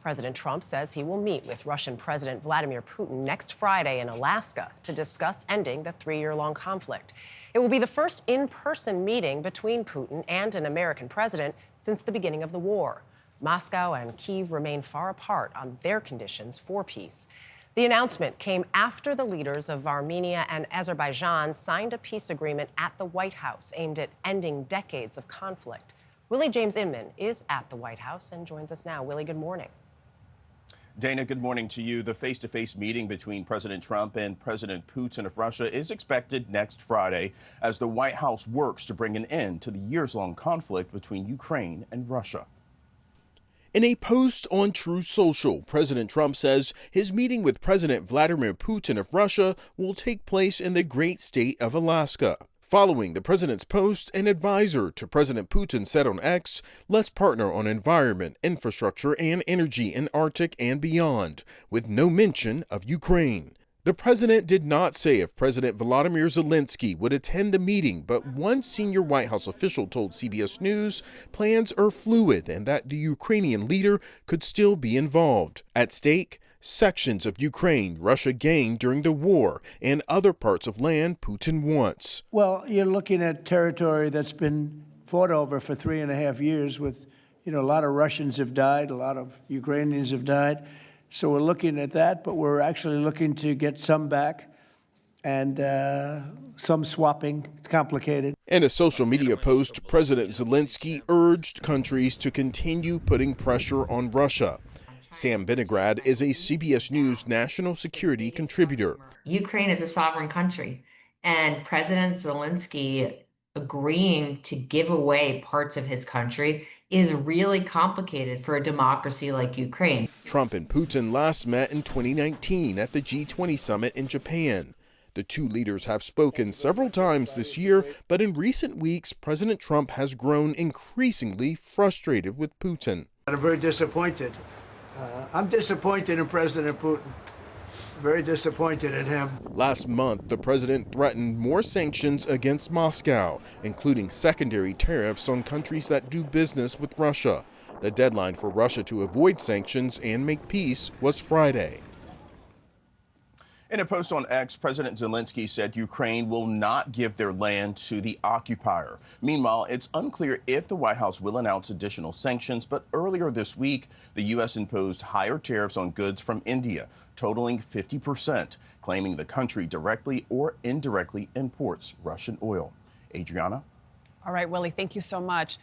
President Trump says he will meet with Russian President Vladimir Putin next Friday in Alaska to discuss ending the 3-year-long conflict. It will be the first in-person meeting between Putin and an American president since the beginning of the war. Moscow and Kyiv remain far apart on their conditions for peace. The announcement came after the leaders of Armenia and Azerbaijan signed a peace agreement at the White House aimed at ending decades of conflict. Willie James Inman is at the White House and joins us now. Willie, good morning. Dana, good morning to you. The face-to-face meeting between President Trump and President Putin of Russia is expected next Friday as the White House works to bring an end to the years-long conflict between Ukraine and Russia. In a post on Truth Social, President Trump says his meeting with President Vladimir Putin of Russia will take place in the great state of Alaska. Following the president's post, an advisor to President Putin said on X, "Let's partner on environment, infrastructure, and energy in Arctic and beyond," with no mention of Ukraine. The president did not say if President Volodymyr Zelensky would attend the meeting, but one senior White House official told CBS News plans are fluid and that the Ukrainian leader could still be involved. At stake, sections of Ukraine Russia gained during the war and other parts of land Putin wants. Well, you're looking at territory that's been fought over for 3.5 years with, a lot of Russians have died, a lot of Ukrainians have died. So we're looking at that, but we're actually looking to get some back and some swapping. It's complicated. In a social media post, President Zelensky urged countries to continue putting pressure on Russia. Sam Vinegrad is a CBS News national security contributor. Ukraine is a sovereign country, and President Zelensky agreeing to give away parts of his country is really complicated for a democracy like Ukraine. Trump and Putin last met in 2019 at the G20 summit in Japan. The two leaders have spoken several times this year, but in recent weeks, President Trump has grown increasingly frustrated with Putin. I'm very disappointed. I'm disappointed in President Putin. Very disappointed in him. Last month, the president threatened more sanctions against Moscow, including secondary tariffs on countries that do business with Russia. The deadline for Russia to avoid sanctions and make peace was Friday. In a post on X, President Zelensky said Ukraine will not give their land to the occupier. Meanwhile, it's unclear if the White House will announce additional sanctions, but earlier this week, the U.S. imposed higher tariffs on goods from India, totaling 50%, claiming the country directly or indirectly imports Russian oil. Adriana? All right, Willie, thank you so much.